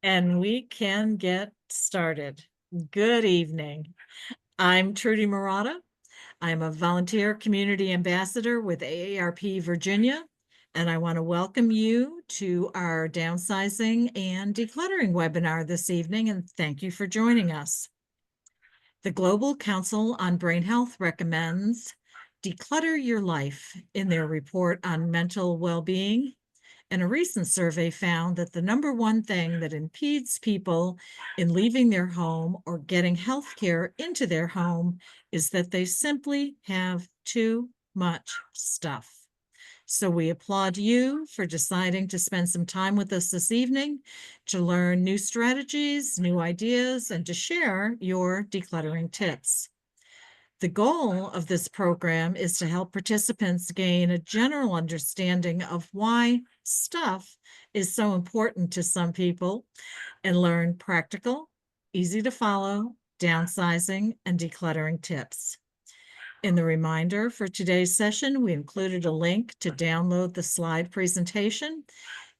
And we can get started. Good evening. I'm Trudy Murata. I'm a volunteer community ambassador with AARP Virginia, and I want to welcome you to our downsizing and decluttering webinar this evening, and thank you for joining us. The Global Council on Brain Health recommends declutter your life in their report on mental well-being. And a recent survey found that the number one thing that impedes people in leaving their home or getting health care into their home is that they simply have too much stuff. So we applaud you for deciding to spend some time with us this evening to learn new strategies, new ideas, and to share your decluttering tips. The goal of this program is to help participants gain a general understanding of why stuff is so important to some people and learn practical, easy to follow downsizing and decluttering tips. In the reminder for today's session, we included a link to download the slide presentation.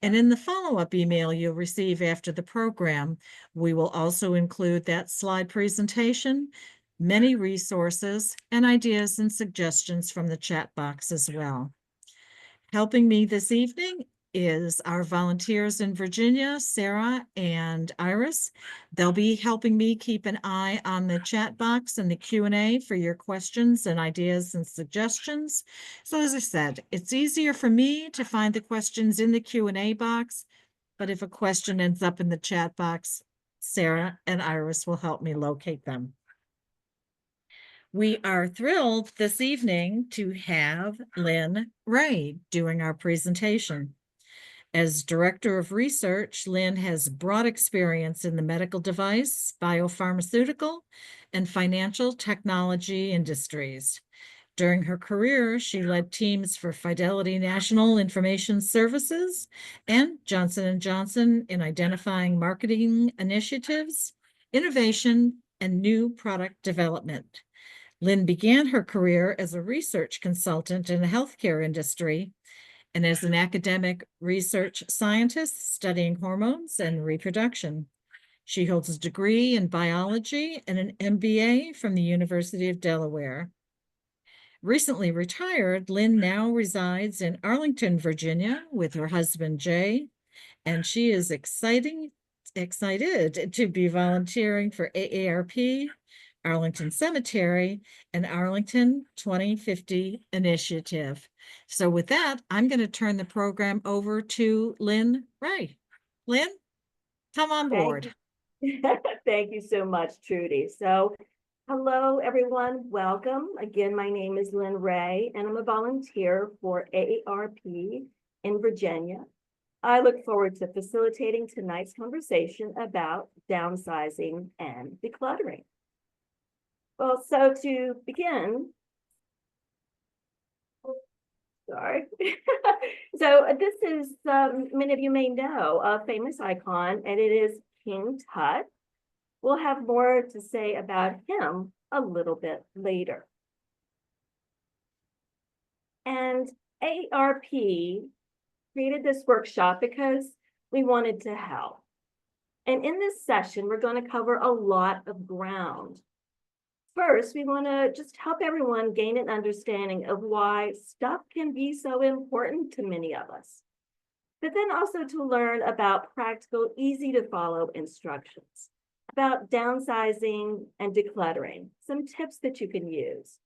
And in the follow-up email you'll receive after the program, we will also include that slide presentation, many resources, and ideas and suggestions from the chat box as well. Helping me this evening is our volunteers in Virginia, Sarah and Iris. They'll be helping me keep an eye on the chat box and the Q&A for your questions and ideas and suggestions. So as I said, it's easier for me to find the questions in the Q&A box, but if a question ends up in the chat box, Sarah and Iris will help me locate them. We are thrilled this evening to have Lynn Ray doing our presentation. As Director of Research, Lynn has broad experience in the medical device, biopharmaceutical, and financial technology industries. During her career, she led teams for Fidelity National Information Services and Johnson & Johnson in identifying marketing initiatives, innovation, and new product development. Lynn began her career as a research consultant in the healthcare industry and as an academic research scientist studying hormones and reproduction. She holds a degree in biology and an MBA from the University of Delaware. Recently retired, Lynn now resides in Arlington, Virginia with her husband, Jay, and she is excited to be volunteering for AARP, Arlington Cemetery, and Arlington 2050 Initiative. So with that, I'm going to turn the program over to Lynn Ray. Lynn, come on board. Thank you so much, Trudy. So, hello, everyone. Welcome. Again, my name is Lynn Ray, and I'm a volunteer for AARP in Virginia. I look forward to facilitating tonight's conversation about downsizing and decluttering. Well, so to begin, sorry. So this is, many of you may know, a famous icon, and it is King Tut. We'll have more to say about him a little bit later. And AARP created this workshop because we wanted to help. And in this session, we're going to cover a lot of ground. First, we want to just help everyone gain an understanding of why stuff can be so important to many of us, but then also to learn about practical, easy to follow instructions about downsizing and decluttering, some tips that you can use.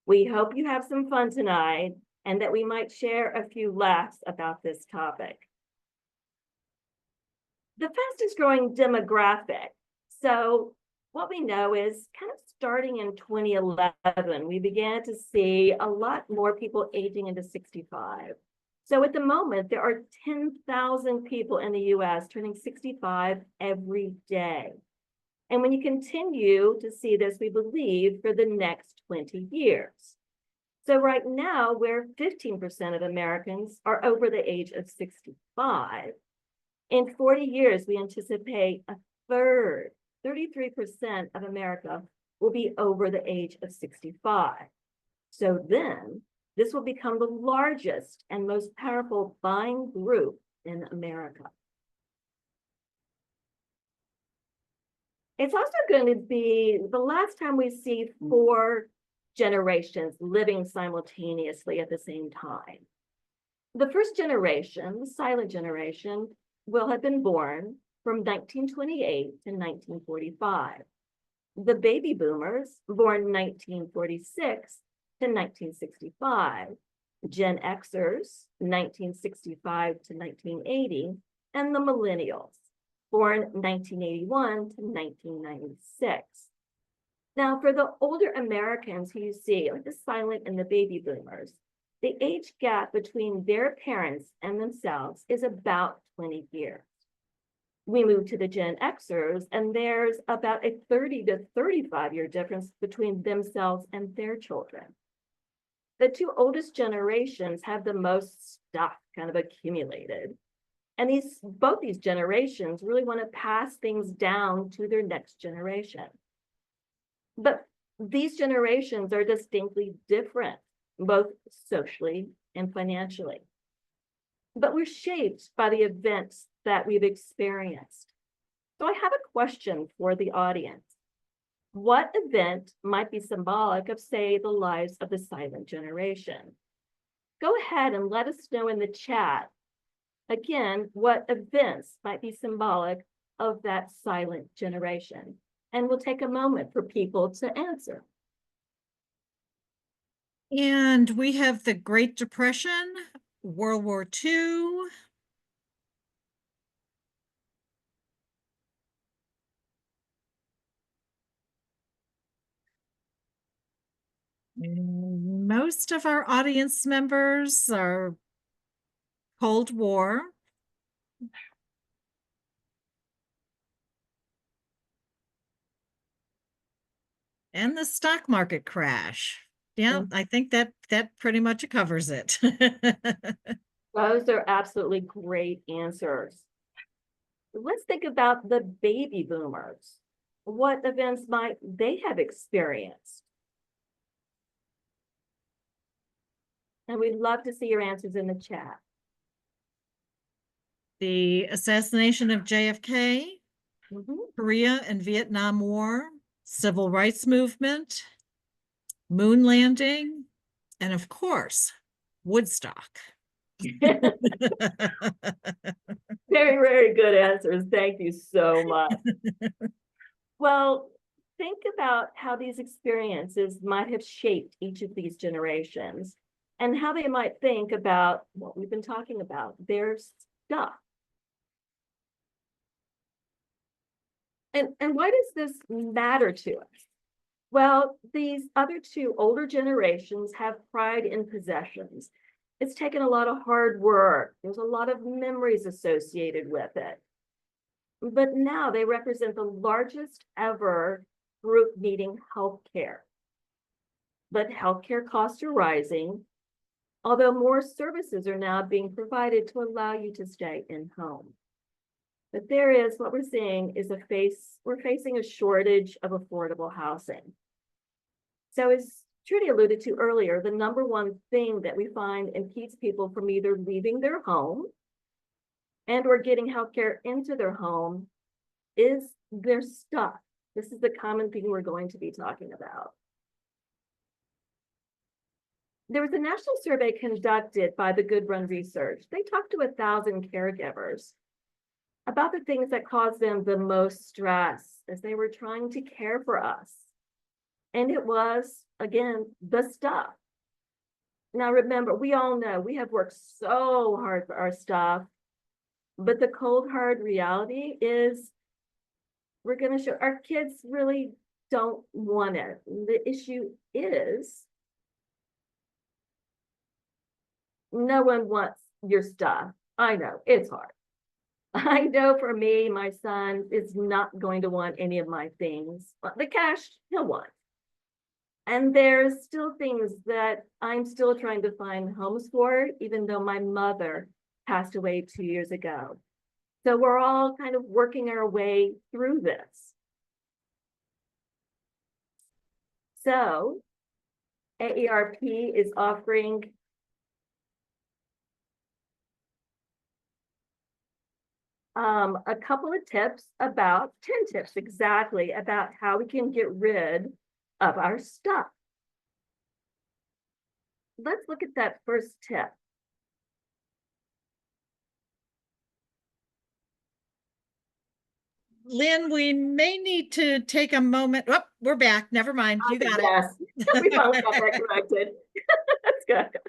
We hope you have some fun tonight and that we might share a few laughs about this topic. The fastest growing demographic. So what we know is kind of starting in 2011, we began to see a lot more people aging into 65. So at the moment, there are 10,000 people in the US turning 65 every day. And when you continue to see this, we believe for the next 20 years. So right now, where 15% of Americans are over the age of 65, in 40 years, we anticipate a third, 33% of America will be over the age of 65. So then this will become the largest and most powerful buying group in America. It's also going to be the last time we see 4 generations living simultaneously at the same time. The first generation, the silent generation, will have been born from 1928 to 1945. The baby boomers, born 1946 to 1965, Gen Xers, 1965 to 1980, and the millennials, born 1981 to 1996. Now, for the older Americans who you see, like the silent and the baby boomers, the age gap between their parents and themselves is about 20 years. We move to the Gen Xers, and there's about a 30 to 35-year difference between themselves and their children. The 2 oldest generations have the most stuff kind of accumulated. And both these generations really want to pass things down to their next generation. But these generations are distinctly different, both socially and financially. But we're shaped by the events that we've experienced. So I have a question for the audience. What event might be symbolic of, say, the lives of the silent generation? Go ahead and let us know in the chat, again, what events might be symbolic of that silent generation. And we'll take a moment for people to answer. And we have the Great Depression, World War II, most of our audience members are Cold War. And the stock market crash. Yeah, I think that pretty much covers it. Those are absolutely great answers. Let's think about the baby boomers. What events might they have experienced? And we'd love to see your answers in the chat. The assassination of JFK, Korea and Vietnam War, Civil Rights Movement, moon landing, and of course, Woodstock. Very, very good answers. Thank you so much. Well, think about how these experiences might have shaped each of these generations and how they might think about what we've been talking about, their stuff. And why does this matter to us? Well, these other 2 older generations have pride in possessions. It's taken a lot of hard work. There's a lot of memories associated with it. But now they represent the largest ever group needing health care. But healthcare costs are rising, although more services are now being provided to allow you to stay in home. But what we're seeing is we're facing a shortage of affordable housing. So as Trudy alluded to earlier, the number one thing that we find impedes people from either leaving their home and or getting healthcare into their home is their stuff. This is the common thing we're going to be talking about. There was a national survey conducted by the Good Run Research. They talked to 1,000 caregivers about the things that caused them the most stress as they were trying to care for us. And it was, again, the stuff. Now, remember, we all know we have worked so hard for our stuff, but the cold, hard reality is we're going to show our kids really don't want it. The issue is no one wants your stuff. I know it's hard. I know for me, my son is not going to want any of my things. The cash, he'll want. And there's still things that I'm still trying to find homes for, even though my mother passed away 2 years ago. So we're all kind of working our way through this. So AARP is offering a couple of tips about 10 tips exactly about how we can get rid of our stuff. Let's look at that first tip. Lynn, we may need to take a moment. Oh, we're back. Never mind. You got Yes, we finally got that corrected. That's good.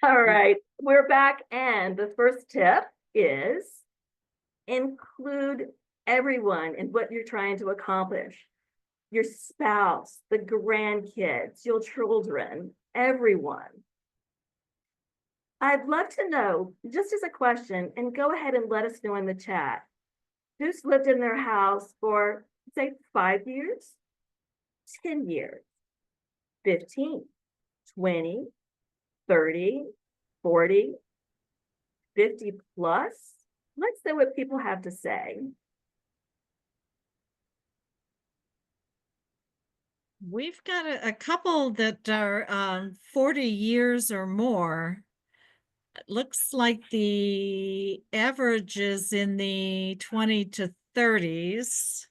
All right, we're back. And the first tip is include everyone in what you're trying to accomplish. Your spouse, the grandkids, your children, everyone. I'd love to know, just as a question, and go ahead and let us know in the chat, who's lived in their house for, say, 5 years, 10 years, 15, 20, 30, 40, 50 plus? Let's see what people have to say. We've got a couple that are 40 years or more. It looks like the average is in the 20 to 30s.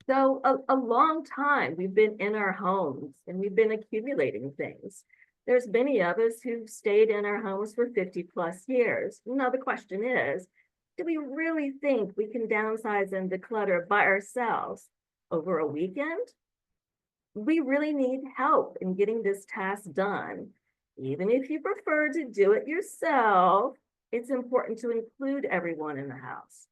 So a long time we've been in our homes and we've been accumulating things. There's many of us who've stayed in our homes for 50 plus years. Now the question is, do we really think we can downsize and declutter by ourselves over a weekend? We really need help in getting this task done. Even if you prefer to do it yourself, it's important to include everyone in the house.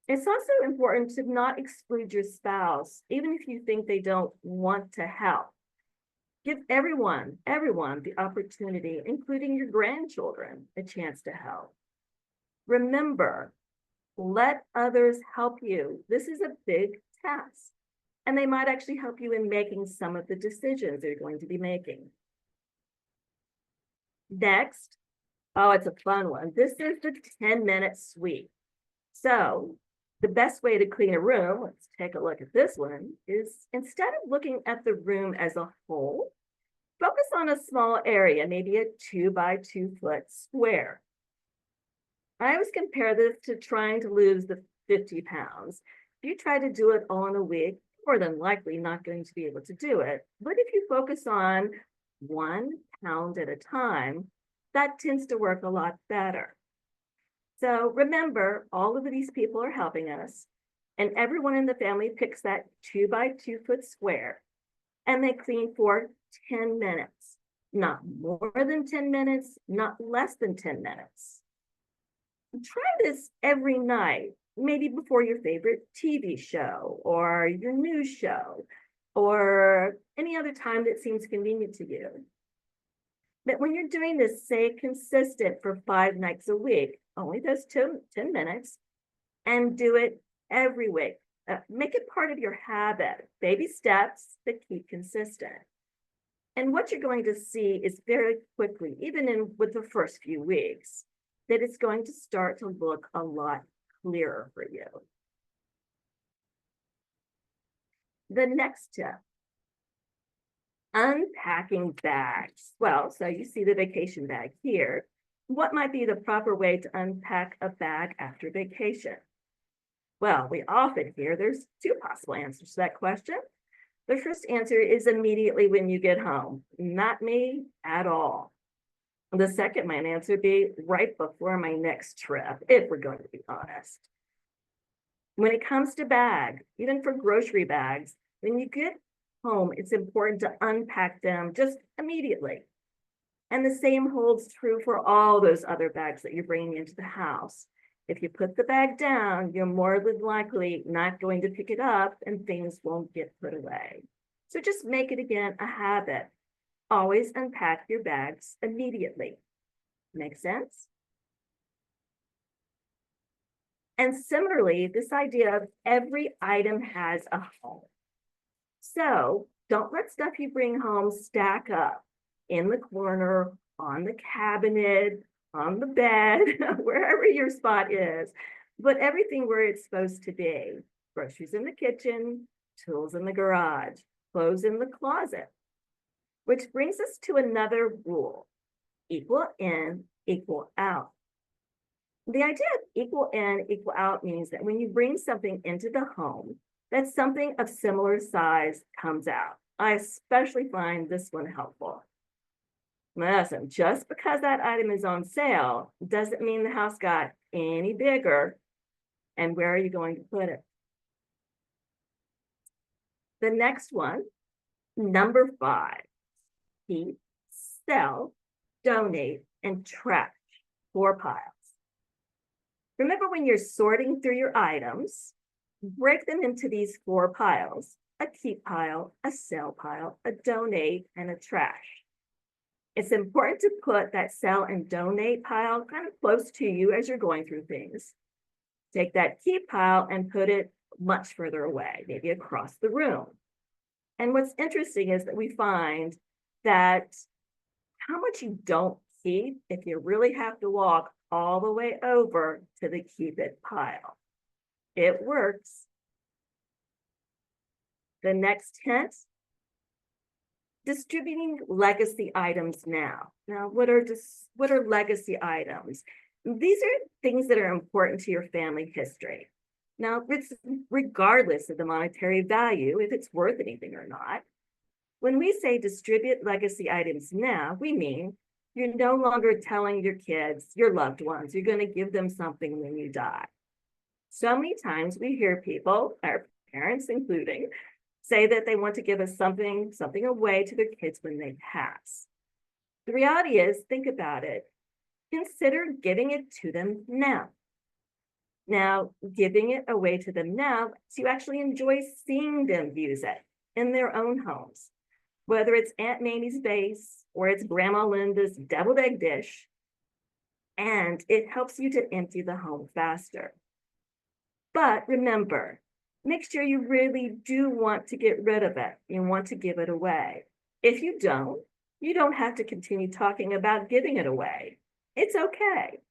It's also important to not exclude your spouse, even if you think they don't want to help. Give everyone the opportunity, including your grandchildren, a chance to help. Remember, let others help you. This is a big task, and they might actually help you in making some of the decisions you're going to be making. Next, oh, it's a fun one. This is the 10-minute sweep. So the best way to clean a room, let's take a look at this one, is instead of looking at the room as a whole, focus on a small area, maybe a 2 by 2 foot square. I always compare this to trying to lose the 50 pounds. If you try to do it all in a week, more than likely not going to be able to do it. But if you focus on 1 pound at a time, that tends to work a lot better. So remember, all of these people are helping us, and everyone in the family picks that 2 by 2 foot square, and they clean for 10 minutes, not more than 10 minutes, not less than 10 minutes. Try this every night, maybe before your favorite TV show or your news show or any other time that seems convenient to you. But when you're doing this, stay consistent for 5 nights a week, only those 10 minutes, and do it every week. Make it part of your habit, baby steps that keep consistent. And what you're going to see is very quickly, even with the first few weeks, that it's going to start to look a lot clearer for you. The next tip, unpacking bags. Well, so you see the vacation bag here. What might be the proper way to unpack a bag after vacation? Well, we often hear there's 2 possible answers to that question. The first answer is immediately when you get home. Not me at all. The second might answer be right before my next trip, if we're going to be honest. When it comes to bags, even for grocery bags, when you get home, it's important to unpack them just immediately. And the same holds true for all those other bags that you're bringing into the house. If you put the bag down, you're more than likely not going to pick it up and things won't get put away. So just make it again a habit. Always unpack your bags immediately. Make sense? And similarly, this idea of every item has a home. So don't let stuff you bring home stack up in the corner, on the cabinet, on the bed, wherever your spot is. Put everything where it's supposed to be. Groceries in the kitchen, tools in the garage, clothes in the closet. Which brings us to another rule. Equal in, equal out. The idea of equal in, equal out means that when you bring something into the home, that something of similar size comes out. I especially find this one helpful. Listen, just because that item is on sale doesn't mean the house got any bigger. And where are you going to put it? The next one, number 5, keep, sell, donate, and trash 4 piles. Remember, when you're sorting through your items, break them into these 4 piles: a keep pile, a sell pile, a donate, and a trash. It's important to put that sell and donate pile kind of close to you as you're going through things. Take that keep pile and put it much further away, maybe across the room. And what's interesting is that we find that how much you don't keep if you really have to walk all the way over to the keep it pile. It works. The next hint, distributing legacy items now. Now, what are legacy items? These are things that are important to your family history. Now, it's regardless of the monetary value, if it's worth anything or not. When we say distribute legacy items now, we mean you're no longer telling your kids, your loved ones, you're going to give them something when you die. So many times we hear people, our parents including, say that they want to give us something away to their kids when they pass. The reality is, think about it. Consider giving it to them now. Now, giving it away to them now, so you actually enjoy seeing them use it in their own homes, whether it's Aunt Mamie's vase or it's Grandma Linda's deviled egg dish, and it helps you to empty the home faster. But remember, make sure you really do want to get rid of it. You want to give it away. If you don't have to continue talking about giving it away. It's okay.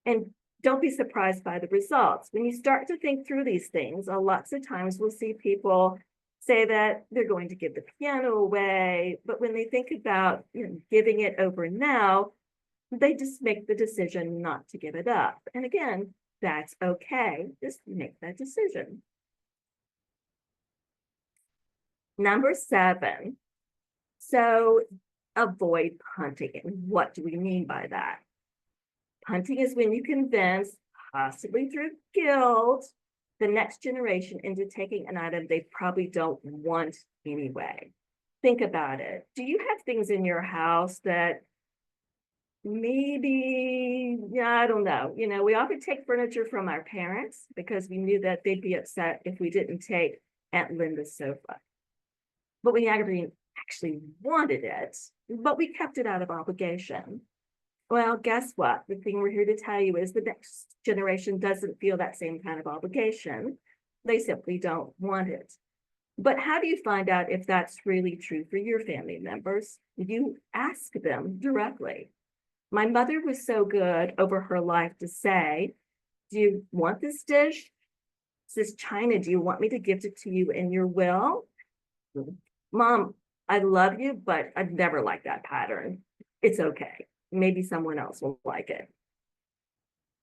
And don't be surprised by the results. When you start to think through these things, lots of times we'll see people say that they're going to give the piano away, but when they think about giving it over now, they just make the decision not to give it up. And again, that's okay. Just make that decision. Number 7. So avoid punting. And what do we mean by that? Punting is when you convince, possibly through guilt, the next generation into taking an item they probably don't want anyway. Think about it. Do you have things in your house that maybe, I don't know. We often take furniture from our parents because we knew that they'd be upset if we didn't take Aunt Linda's sofa. But we actually wanted it, but we kept it out of obligation. Well, guess what? The thing we're here to tell you is the next generation doesn't feel that same kind of obligation. They simply don't want it. But how do you find out if that's really true for your family members? You ask them directly. My mother was so good over her life to say, do you want this dish? This china, do you want me to gift it to you in your will? Mom, I love you, but I've never liked that pattern. It's okay. Maybe someone else will like it.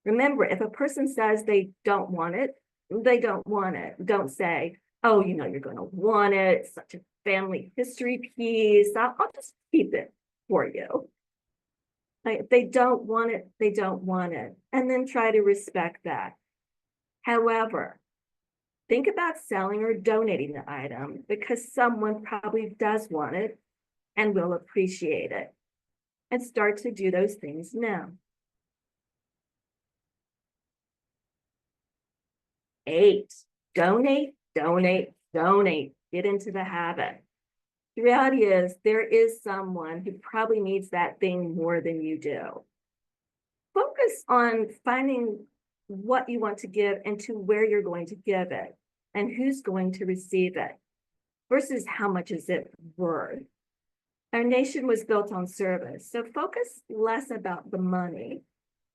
Remember, if a person says they don't want it, they don't want it. Don't say, oh, you're going to want it. It's such a family history piece. I'll just keep it for you. If they don't want it, they don't want it. And then try to respect that. However, think about selling or donating the item because someone probably does want it and will appreciate it. And start to do those things now. 8, donate, donate, donate. Get into the habit. The reality is there is someone who probably needs that thing more than you do. Focus on finding what you want to give and to where you're going to give it and who's going to receive it versus how much is it worth. Our nation was built on service, so focus less about the money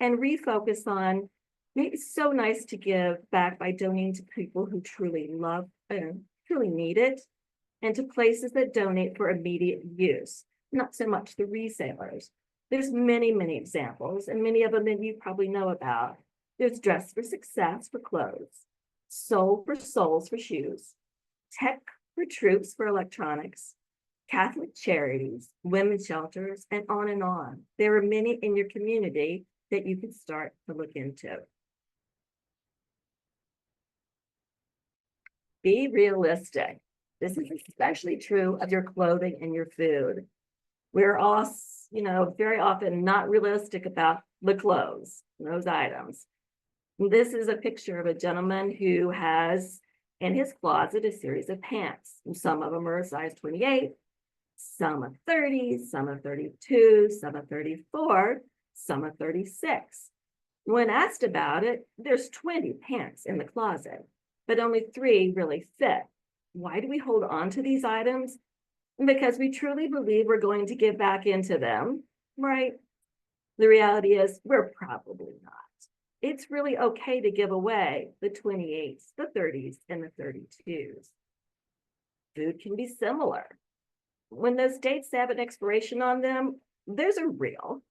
and refocus on maybe it's so nice to give back by donating to people who truly love and truly need it, and to places that donate for immediate use, not so much the resellers. There's many, many examples, and many of them that you probably know about. There's Dress for Success for clothes, Soul for Souls for shoes, Tech for Troops for electronics, Catholic charities, women's shelters, and on and on. There are many in your community that you can start to look into. Be realistic. This is especially true of your clothing and your food. We're all, very often not realistic about the clothes, those items. This is a picture of a gentleman who has in his closet a series of pants. Some of them are a size 28, some of 30, some of 32, some of 34, some of 36. When asked about it, there's 20 pants in the closet, but only 3 really fit. Why do we hold on to these items? Because we truly believe we're going to get back into them, right? The reality is we're probably not. It's really okay to give away the 28s, the 30s, and the 32s. Food can be similar. When those dates have an expiration on them, those are real.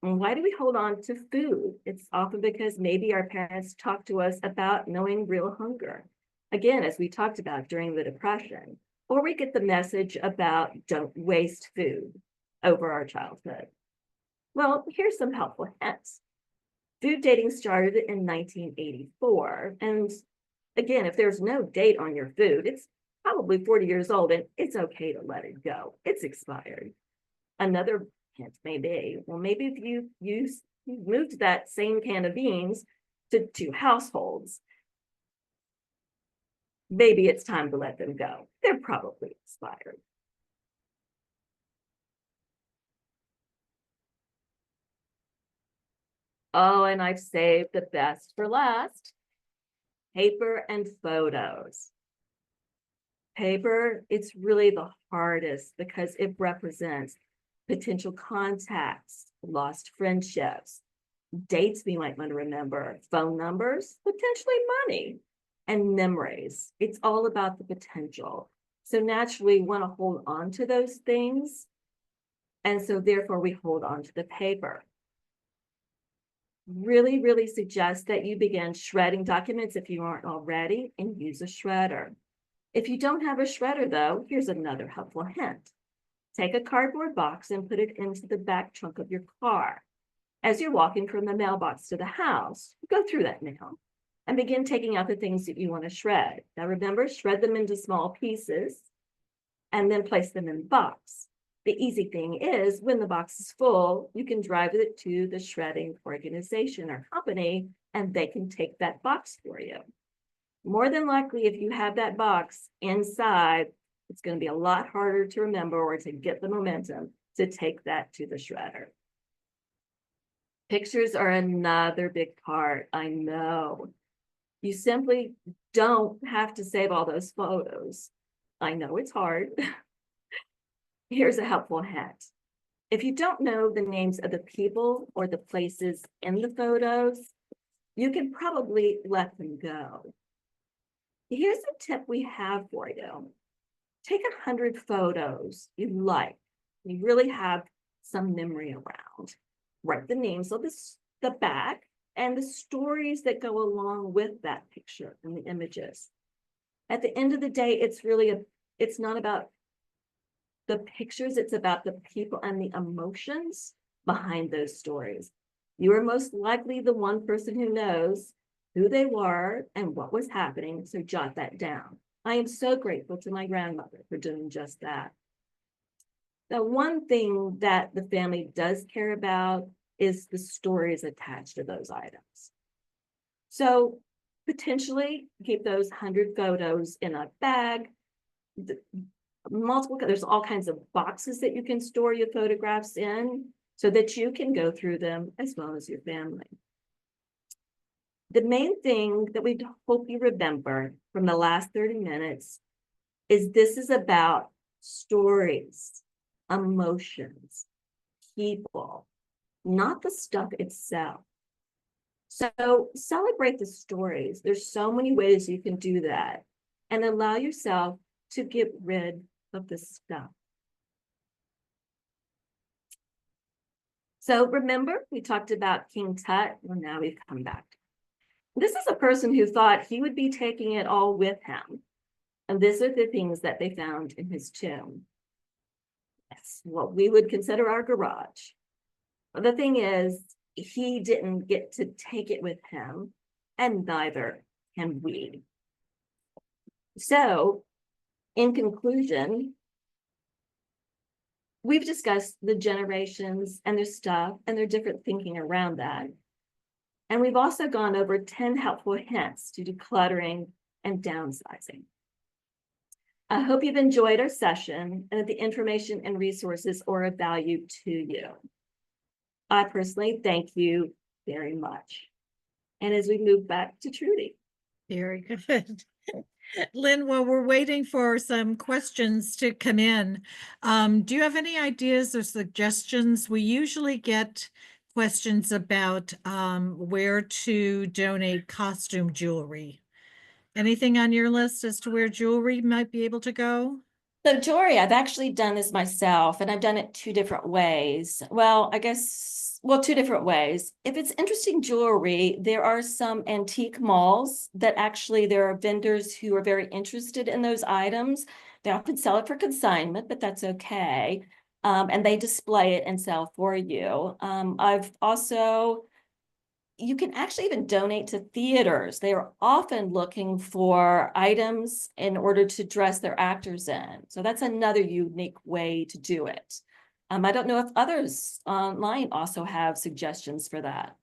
And why do we hold on to food? It's often because maybe our parents talked to us about knowing real hunger. Again, as we talked about during the Depression, or we get the message about don't waste food over our childhood. Well, here's some helpful hints. Food dating started in 1984. And again, if there's no date on your food, it's probably 40 years old and it's okay to let it go. It's expired. Another hint may be, well, maybe if you moved that same can of beans to 2 households, maybe it's time to let them go. They're probably expired. Oh, and I've saved the best for last. Paper and photos. Paper, it's really the hardest because it represents potential contacts, lost friendships, dates we might want to remember, phone numbers, potentially money, and memories. It's all about the potential. So naturally, we want to hold on to those things. And so therefore, we hold on to the paper. Really, really suggest that you begin shredding documents if you aren't already and use a shredder. If you don't have a shredder though, here's another helpful hint. Take a cardboard box and put it into the back trunk of your car. As you're walking from the mailbox to the house, go through that mail and begin taking out the things that you want to shred. Now remember, shred them into small pieces and then place them in the box. The easy thing is when the box is full, you can drive it to the shredding organization or company and they can take that box for you. More than likely, if you have that box inside, it's going to be a lot harder to remember or to get the momentum to take that to the shredder. Pictures are another big part, I know. You simply don't have to save all those photos. I know it's hard. Here's a helpful hint. If you don't know the names of the people or the places in the photos, you can probably let them go. Here's a tip we have for you. Take 100 photos you like. You really have some memory around. Write the names of the back and the stories that go along with that picture and the images. At the end of the day, it's not about the pictures, it's about the people and the emotions behind those stories. You are most likely the one person who knows who they were and what was happening, so jot that down. I am so grateful to my grandmother for doing just that. The one thing that the family does care about is the stories attached to those items. So potentially keep those 100 photos in a bag. There's all kinds of boxes that you can store your photographs in so that you can go through them as well as your family. The main thing that we hope you remember from the last 30 minutes is this is about stories, emotions, people, not the stuff itself. So celebrate the stories. There's so many ways you can do that and allow yourself to get rid of the stuff. So remember, we talked about King Tut. Well, now we've come back. This is a person who thought he would be taking it all with him. And these are the things that they found in his tomb. It's what we would consider our garage. But the thing is, he didn't get to take it with him, and neither can we. So, in conclusion, we've discussed the generations and their stuff and their different thinking around that. And we've also gone over 10 helpful hints to decluttering and downsizing. I hope you've enjoyed our session and that the information and resources are of value to you. I personally thank you very much. And as we move back to Trudy. Very good. Lynn, while we're waiting for some questions to come in, do you have any ideas or suggestions? We usually get questions about where to donate costume jewelry. Anything on your list as to where jewelry might be able to go? So jewelry, I've actually done this myself, and I've done it two different ways. Well, two different ways. If it's interesting jewelry, there are some antique malls that actually there are vendors who are very interested in those items. They often sell it for consignment, but that's okay. And they display it and sell for you. I've also You can actually even donate to theaters. They are often looking for items in order to dress their actors in. So that's another unique way to do it. I don't know if others online also have suggestions for that.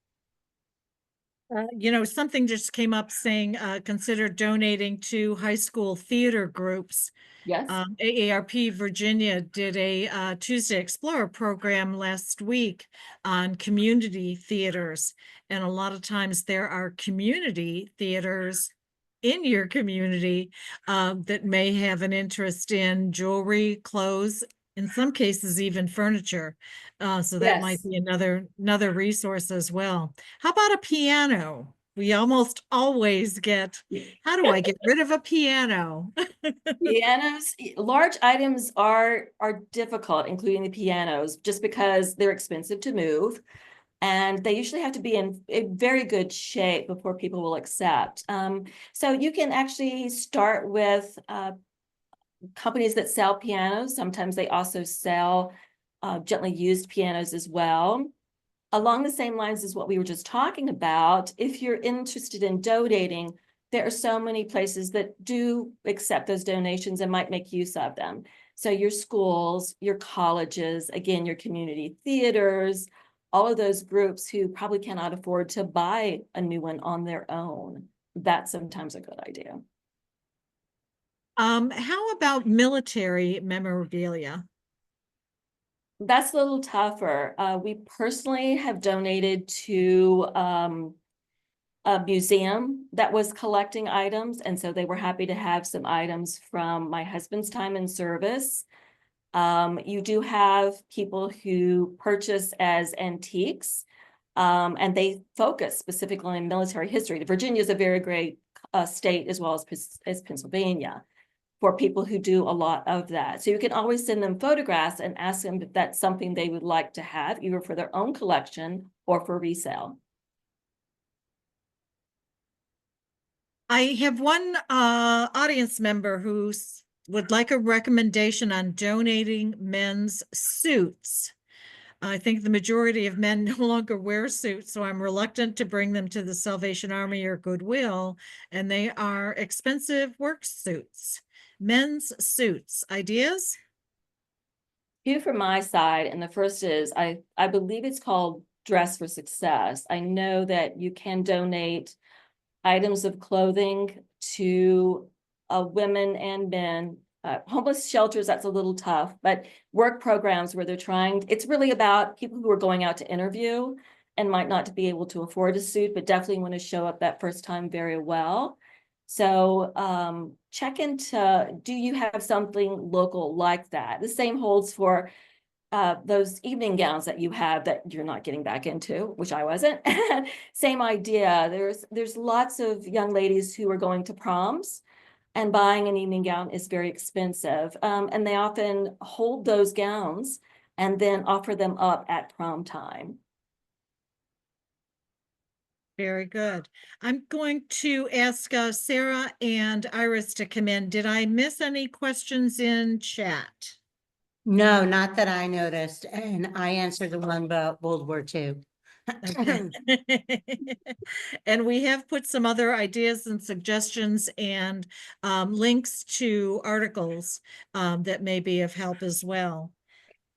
Something just came up saying consider donating to high school theater groups. Yes. AARP Virginia did a Tuesday Explorer program last week on community theaters. And a lot of times there are community theaters in your community that may have an interest in jewelry, clothes, in some cases even furniture. So that might Yes. be another resource as well. How about a piano? We almost always get, how do I get rid of a piano? Pianos, large items are difficult, including the pianos, just because they're expensive to move. And they usually have to be in a very good shape before people will accept. So you can actually start with companies that sell pianos. Sometimes they also sell gently used pianos as well. Along the same lines as what we were just talking about, if you're interested in donating, there are so many places that do accept those donations and might make use of them. So your schools, your colleges, again, your community theaters, all of those groups who probably cannot afford to buy a new one on their own. That's sometimes a good idea. How about military memorabilia? That's a little tougher. We personally have donated to a museum that was collecting items, and so they were happy to have some items from my husband's time in service. You do have people who purchase as antiques, and they focus specifically on military history. Virginia is a very great state, as well as Pennsylvania, for people who do a lot of that. So you can always send them photographs and ask them if that's something they would like to have, either for their own collection or for resale. I have one audience member who would like a recommendation on donating men's suits. I think the majority of men no longer wear suits, so I'm reluctant to bring them to the Salvation Army or Goodwill, and they are expensive work suits. Men's suits. Ideas? Two from my side, and the first is I believe it's called Dress for Success. I know that you can donate items of clothing to women and men. Homeless shelters, that's a little tough, but work programs where it's really about people who are going out to interview and might not be able to afford a suit, but definitely want to show up that first time very well. So check into, do you have something local like that? The same holds for those evening gowns that you have that you're not getting back into, which I wasn't. Same idea. There's lots of young ladies who are going to proms, and buying an evening gown is very expensive. And they often hold those gowns and then offer them up at prom time. Very good. I'm going to ask Sarah and Iris to come in. Did I miss any questions in chat? No, not that I noticed, and I answered the one about World War II. Okay. And we have put some other ideas and suggestions and links to articles that may be of help as well.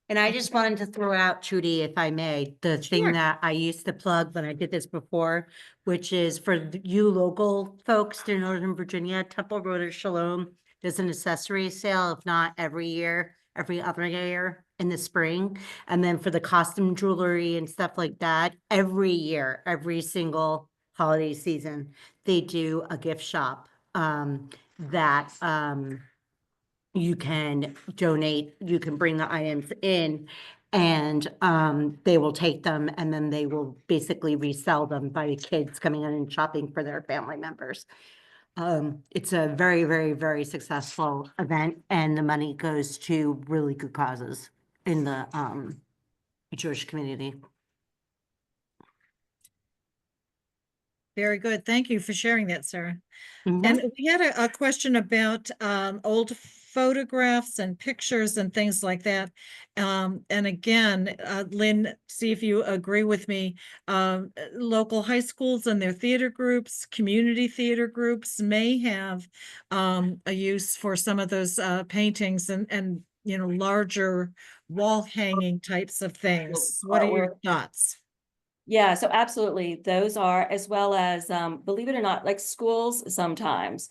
And I just wanted to throw out, Trudy, if I may, the thing Sure. that I used to plug when I did this before, which is for you local folks in Northern Virginia, Temple Road of Shalom does an accessory sale, if not every year, every other year in the spring. And then for the costume jewelry and stuff like that, every year, every single holiday season, they do a gift shop that you can donate, you can bring the items in and they will take them and then they will basically resell them by the kids coming in and shopping for their family members. It's a very, very, very successful event and the money goes to really good causes in the Jewish community. Very good. Thank you for sharing that, Sarah. Mhm. And we had a question about old photographs and pictures and things like that. And again, Lynn, see if you agree with me. Local high schools and their theater groups, community theater groups may have a use for some of those paintings and you know, larger wall hanging types of things. What are your Artwork. thoughts? Yeah, so absolutely. Those are, as well as, believe it or not, like schools sometimes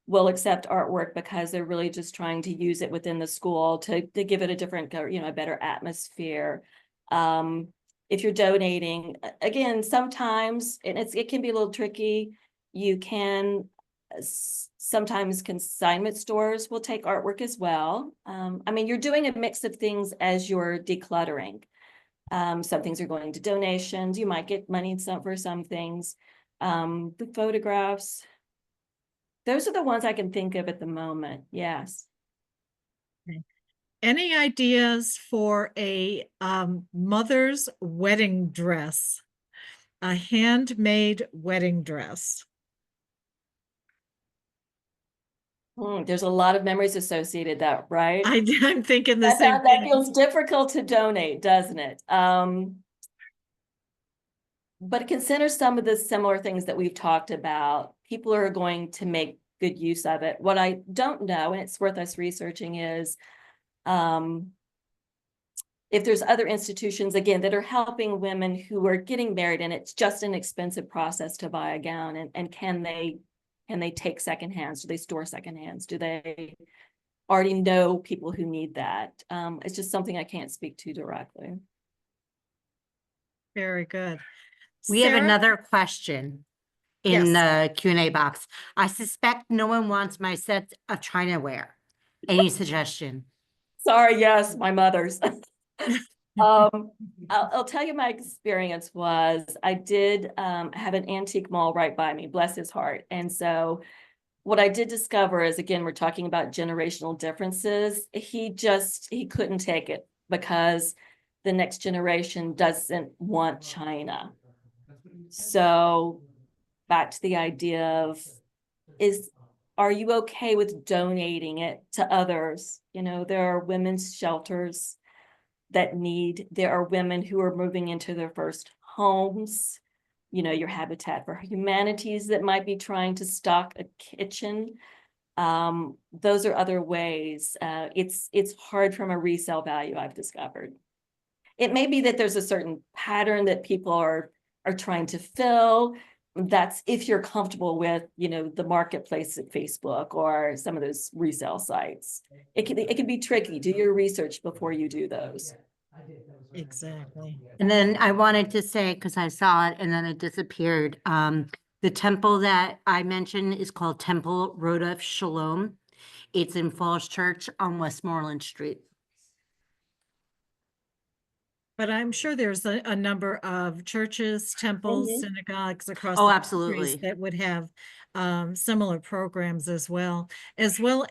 will accept artwork because they're really just trying to use it within the school to give it a different, you know, a better atmosphere. If you're donating, again, sometimes, and it can be a little tricky, you can, sometimes consignment stores will take artwork as well. I mean, you're doing a mix of things as you're decluttering. Some things are going to donations. You might get money for some things. The photographs, those are the ones I can think of at the moment. Yes. Any ideas for a mother's wedding dress? A handmade wedding dress? There's a lot of memories associated that, right? I'm thinking the That, same that thing. feels difficult to donate, doesn't it? But consider some of the similar things that we've talked about. People are going to make good use of it. What I don't know, and it's worth us researching, is if there's other institutions, again, that are helping women who are getting married and it's just an expensive process to buy a gown, and can they take secondhands? Do they store secondhands? Do they already know people who need that? It's just something I can't speak to directly. Very good. We have Sarah? another question in Yes. the Q&A box. I suspect no one wants my set of China ware. Any suggestion? Sorry, yes, my mother's. I'll tell you my experience was I did have an antique mall right by me, bless his heart. And so what I did discover is, again, we're talking about generational differences. He couldn't take it because the next generation doesn't want China. So back to the idea of, are you okay with donating it to others? You know, there are women's shelters that there are women who are moving into their first homes. You know, your Habitat for Humanities that might be trying to stock a kitchen. Those are other ways. It's hard from a resale value, I've discovered. It may be that there's a certain pattern that people are trying to fill. That's if you're comfortable with, you know, the marketplace at Facebook or some of those resale sites. It can be tricky. Do your research before you do those. Exactly. And then I wanted to say, because I saw it and then it disappeared, the temple that I mentioned is called Temple Road of Shalom. It's in Falls Church on Westmoreland Street. But I'm sure there's a number of churches, temples, Mhm. synagogues across Oh, the countries absolutely. that would have similar programs as well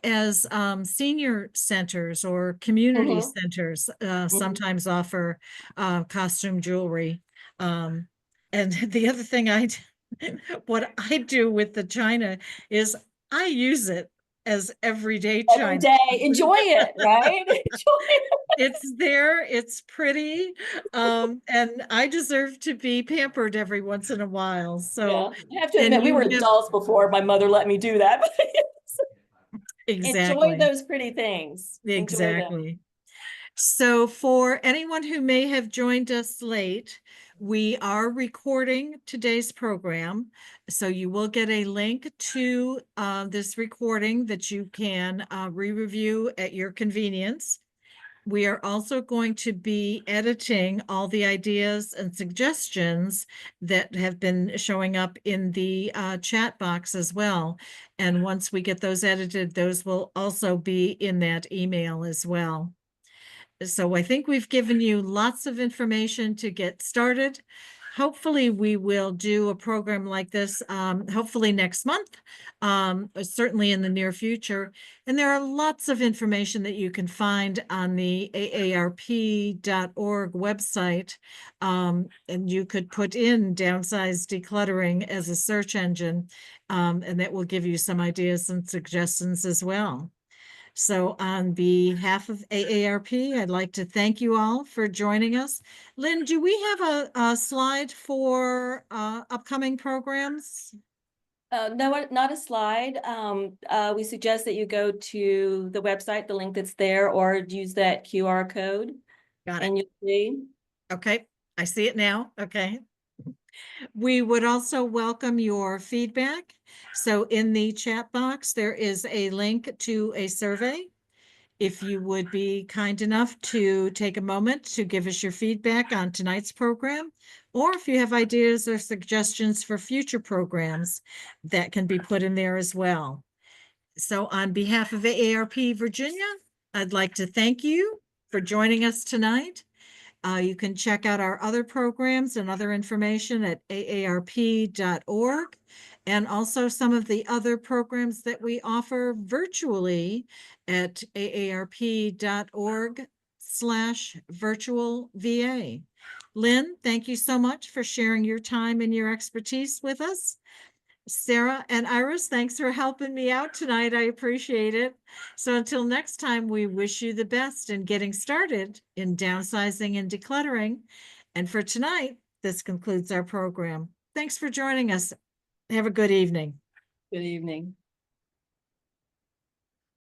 as senior centers or community Mhm. centers sometimes offer costume jewelry. Um, and the other thing what I do with the china is I use it as everyday Every china. day, enjoy it, right? Enjoy it. It's there, it's pretty, and I deserve to be pampered every once in a while, Yeah, so. I have to And admit, we you were have, adults before my mother let me do that. Enjoy exactly, those pretty things. Enjoy them. exactly. So for anyone who may have joined us late, we are recording today's program. So you will get a link to this recording that you can re-review at your convenience. We are also going to be editing all the ideas and suggestions that have been showing up in the chat box as well. And once we get those edited, those will also be in that email as well. So I think we've given you lots of information to get started. Hopefully we will do a program like this, hopefully next month, certainly in the near future. And there are lots of information that you can find on the aarp.org website. And you could put in downsize decluttering as a search engine, and that will give you some ideas and suggestions as well. So on behalf of AARP, I'd like to thank you all for joining us. Lynn, do we have a slide for upcoming programs? No, not a slide. We suggest that you go to the website, the link that's there, or use that QR code Got it. and you'll see. Okay, I see it now. Okay. We would also welcome your feedback. So in the chat box, there is a link to a survey. If you would be kind enough to take a moment to give us your feedback on tonight's program, or if you have ideas or suggestions for future programs, that can be put in there as well. So on behalf of AARP Virginia, I'd like to thank you for joining us tonight. You can check out our other programs and other information at aarp.org, and also some of the other programs that we offer virtually at aarp.org/virtual VA. Lynn, thank you so much for sharing your time and your expertise with us. Sarah and Iris, thanks for helping me out tonight. I appreciate it. So until next time, we wish you the best in getting started in downsizing and decluttering. And for tonight, this concludes our program. Thanks for joining us. Have a good evening. Good evening.